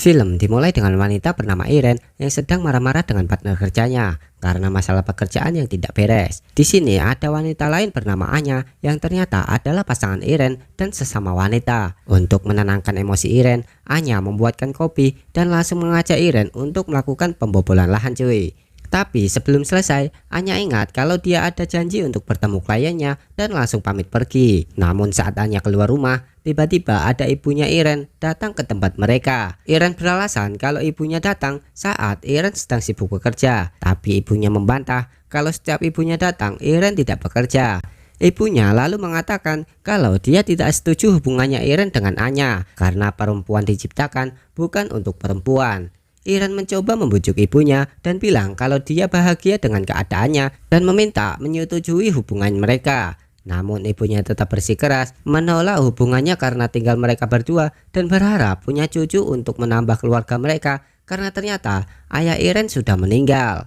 Film dimulai dengan wanita bernama Iren yang sedang marah-marah dengan partner kerjanya karena masalah pekerjaan yang tidak beres. Di sini ada wanita lain bernama Anya yang ternyata adalah pasangan Iren dan sesama wanita. Untuk menenangkan emosi Iren, Anya membuatkan kopi dan langsung mengajak Iren untuk melakukan pembobolan lahan cuy. Tapi sebelum selesai, Anya ingat kalau dia ada janji untuk bertemu kliennya dan langsung pamit pergi. Namun saat Anya keluar rumah, tiba-tiba ada ibunya Iren datang ke tempat mereka. Iren beralasan kalau ibunya datang saat Iren sedang sibuk bekerja. Tapi ibunya membantah kalau setiap ibunya datang, Iren tidak bekerja. Ibunya lalu mengatakan kalau dia tidak setuju hubungannya Iren dengan Anya karena perempuan diciptakan bukan untuk perempuan. Iren mencoba membujuk ibunya dan bilang kalau dia bahagia dengan keadaannya dan meminta menyetujui hubungan mereka. Namun ibunya tetap bersikeras menolak hubungannya karena tinggal mereka berdua dan berharap punya cucu untuk menambah keluarga mereka karena ternyata ayah Iren sudah meninggal.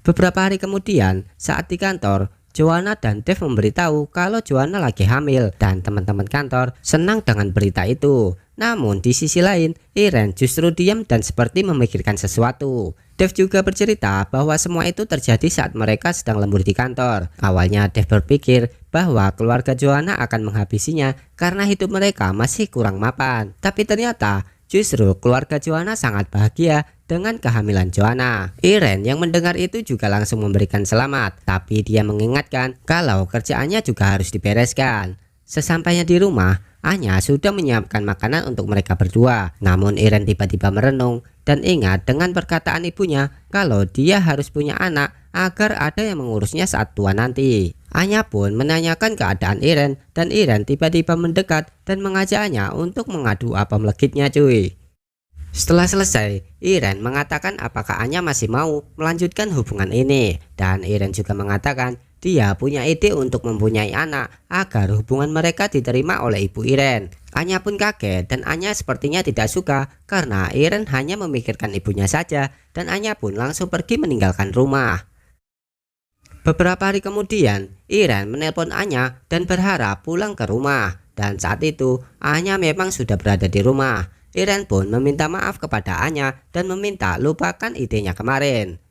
Beberapa hari kemudian saat di kantor, Joanna dan Dave memberitahu kalau Joanna lagi hamil dan teman-teman kantor senang dengan berita itu. Namun di sisi lain, Iren justru diam dan seperti memikirkan sesuatu. Dave juga bercerita bahwa semua itu terjadi saat mereka sedang lembur di kantor. Awalnya Dave berpikir bahwa keluarga Joanna akan menghabisinya karena hidup mereka masih kurang mapan. Tapi ternyata justru keluarga Joanna sangat bahagia dengan kehamilan Joanna. Iren yang mendengar itu juga langsung memberikan selamat, tapi dia mengingatkan kalau kerjaannya juga harus dibereskan. Sesampainya di rumah, Anya sudah menyiapkan makanan untuk mereka berdua. Namun Iren tiba-tiba merenung dan ingat dengan perkataan ibunya kalau dia harus punya anak agar ada yang mengurusnya saat tua nanti. Anya pun menanyakan keadaan Iren dan Iren tiba-tiba mendekat dan mengajaknya untuk mengadu apa melekitnya cuy. Setelah selesai, Iren mengatakan apakah Anya masih mau melanjutkan hubungan ini. Dan Iren juga mengatakan dia punya ide untuk mempunyai anak agar hubungan mereka diterima oleh ibu Iren. Anya pun kaget dan Anya sepertinya tidak suka karena Iren hanya memikirkan ibunya saja dan Anya pun langsung pergi meninggalkan rumah. Beberapa hari kemudian, Iren menelpon Anya dan berharap pulang ke rumah. Dan saat itu, Anya memang sudah berada di rumah. Iren pun meminta maaf kepada Anya dan meminta lupakan idenya kemarin.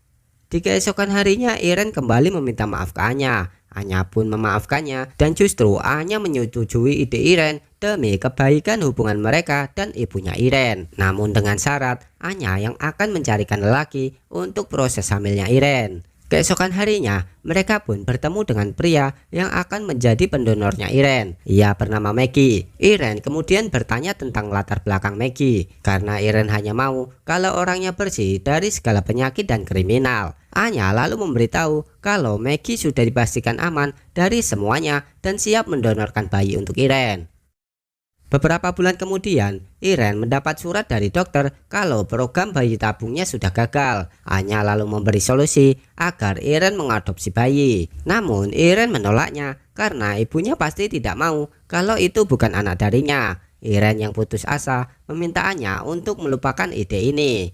Di keesokan harinya Iren kembali meminta maaf ke Anya. Anya pun memaafkannya dan justru Anya menyetujui ide Iren demi kebaikan hubungan mereka dan ibunya Iren. Namun dengan syarat Anya yang akan mencarikan lelaki untuk proses hamilnya Iren. Keesokan harinya mereka pun bertemu dengan pria yang akan menjadi pendonornya Iren. Ia bernama Maggie. Iren kemudian bertanya tentang latar belakang Maggie karena Iren hanya mau kalau orangnya bersih dari segala penyakit dan kriminal. Anya lalu memberitahu kalau Maggie sudah dipastikan aman dari semuanya dan siap mendonorkan bayi untuk Iren. Beberapa bulan kemudian, Iren mendapat surat dari dokter kalau program bayi tabungnya sudah gagal. Anya lalu memberi solusi agar Iren mengadopsi bayi. Namun Iren menolaknya karena ibunya pasti tidak mau kalau itu bukan anak darinya. Iren yang putus asa meminta Anya untuk melupakan ide ini.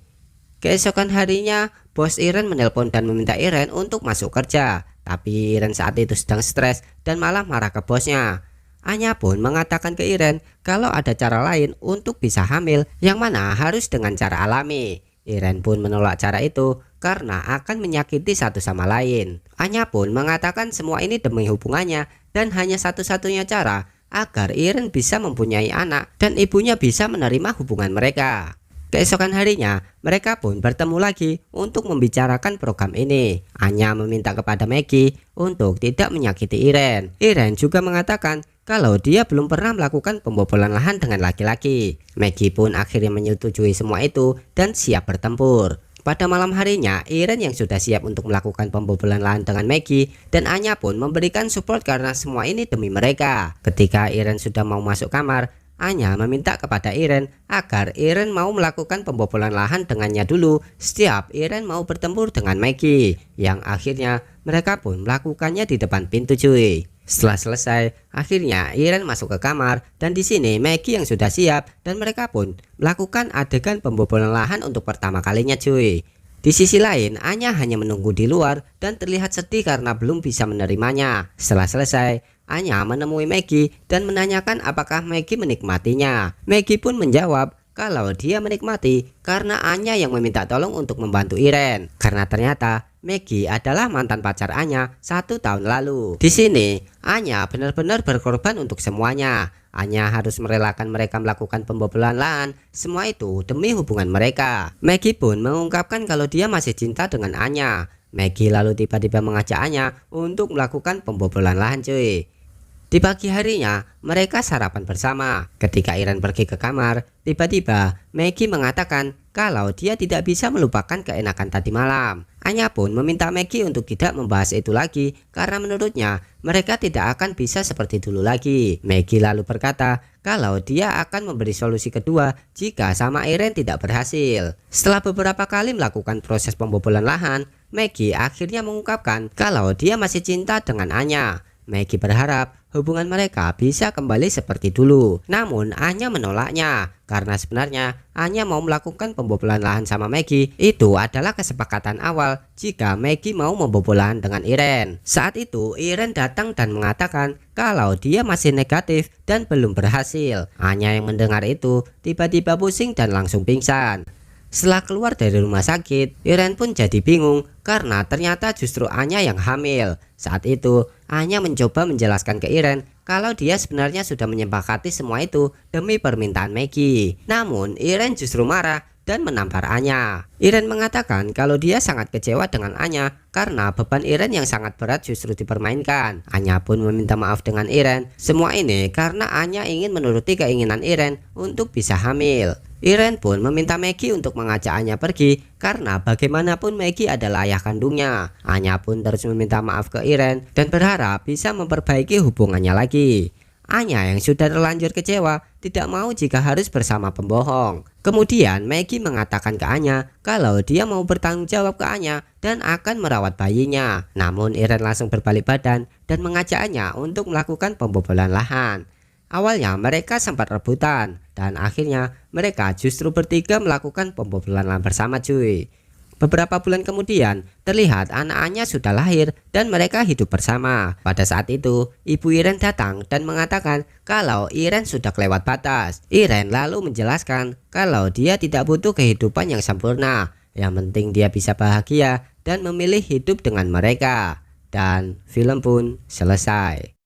Keesokan harinya, bos Iren menelpon dan meminta Iren untuk masuk kerja. Tapi Iren saat itu sedang stres dan malah marah ke bosnya. Anya pun mengatakan ke Iren kalau ada cara lain untuk bisa hamil yang mana harus dengan cara alami. Iren pun menolak cara itu karena akan menyakiti satu sama lain. Anya pun mengatakan semua ini demi hubungannya dan hanya satu-satunya cara agar Iren bisa mempunyai anak dan ibunya bisa menerima hubungan mereka. Keesokan harinya, mereka pun bertemu lagi untuk membicarakan program ini. Anya meminta kepada Maggie untuk tidak menyakiti Iren. Iren juga mengatakan kalau dia belum pernah melakukan pembobolan lahan dengan laki-laki. Maggie pun akhirnya menyetujui semua itu dan siap bertempur. Pada malam harinya, Iren yang sudah siap untuk melakukan pembobolan lahan dengan Maggie dan Anya pun memberikan support karena semua ini demi mereka. Ketika Iren sudah mau masuk kamar, Anya meminta kepada Iren agar Iren mau melakukan pembobolan lahan dengannya dulu setiap Iren mau bertempur dengan Maggie. Yang akhirnya mereka pun melakukannya di depan pintu cuy. Setelah selesai, akhirnya Iren masuk ke kamar dan di sini Maggie yang sudah siap dan mereka pun melakukan adegan pembobolan lahan untuk pertama kalinya cuy. Di sisi lain, Anya hanya menunggu di luar dan terlihat sedih karena belum bisa menerimanya. Setelah selesai, Anya menemui Maggie dan menanyakan apakah Maggie menikmatinya. Maggie pun menjawab kalau dia menikmati karena Anya yang meminta tolong untuk membantu Iren. Karena ternyata Maggie adalah mantan pacar Anya 1 tahun lalu. Di sini Anya benar-benar berkorban untuk semuanya. Anya harus merelakan mereka melakukan pembobolan lahan. Semua itu demi hubungan mereka. Maggie pun mengungkapkan kalau dia masih cinta dengan Anya. Maggie lalu tiba-tiba mengajak Anya untuk melakukan pembobolan lahan cuy. Di pagi harinya, mereka sarapan bersama. Ketika Iren pergi ke kamar, tiba-tiba Maggie mengatakan kalau dia tidak bisa melupakan keenakan tadi malam. Anya pun meminta Maggie untuk tidak membahas itu lagi karena menurutnya mereka tidak akan bisa seperti dulu lagi. Maggie lalu berkata kalau dia akan memberi solusi kedua jika sama Iren tidak berhasil. Setelah beberapa kali melakukan proses pembobolan lahan, Maggie akhirnya mengungkapkan kalau dia masih cinta dengan Anya. Maggie berharap hubungan mereka bisa kembali seperti dulu. Namun Anya menolaknya karena sebenarnya Anya mau melakukan pembobolan lahan sama Maggie. Itu adalah kesepakatan awal jika Maggie mau membobol lahan dengan Iren. Saat itu Iren datang dan mengatakan kalau dia masih negatif dan belum berhasil. Anya yang mendengar itu tiba-tiba pusing dan langsung pingsan. Setelah keluar dari rumah sakit, Iren pun jadi bingung karena ternyata justru Anya yang hamil. Saat itu, Anya mencoba menjelaskan ke Iren kalau dia sebenarnya sudah menyepakati semua itu demi permintaan Maggie. Namun, Iren justru marah dan menampar Anya. Iren mengatakan kalau dia sangat kecewa dengan Anya karena beban Iren yang sangat berat justru dipermainkan. Anya pun meminta maaf dengan Iren. Semua ini karena Anya ingin menuruti keinginan Iren untuk bisa hamil. Iren pun meminta Maggie untuk mengajak Anya pergi karena bagaimanapun Maggie adalah ayah kandungnya. Anya pun terus meminta maaf ke Iren dan berharap bisa memperbaiki hubungannya lagi. Anya yang sudah terlanjur kecewa tidak mau jika harus bersama pembohong. Kemudian Maggie mengatakan ke Anya kalau dia mau bertanggung jawab ke Anya dan akan merawat bayinya. Namun Iren langsung berbalik badan dan mengajak Anya untuk melakukan pembobolan lahan. Awalnya mereka sempat rebutan dan akhirnya mereka justru bertiga melakukan pembobolan lahan bersama cuy. Beberapa bulan kemudian terlihat anak-anaknya sudah lahir dan mereka hidup bersama. Pada saat itu ibu Iren datang dan mengatakan kalau Iren sudah kelewat batas. Iren lalu menjelaskan kalau dia tidak butuh kehidupan yang sempurna. Yang penting dia bisa bahagia dan memilih hidup dengan mereka. Dan film pun selesai.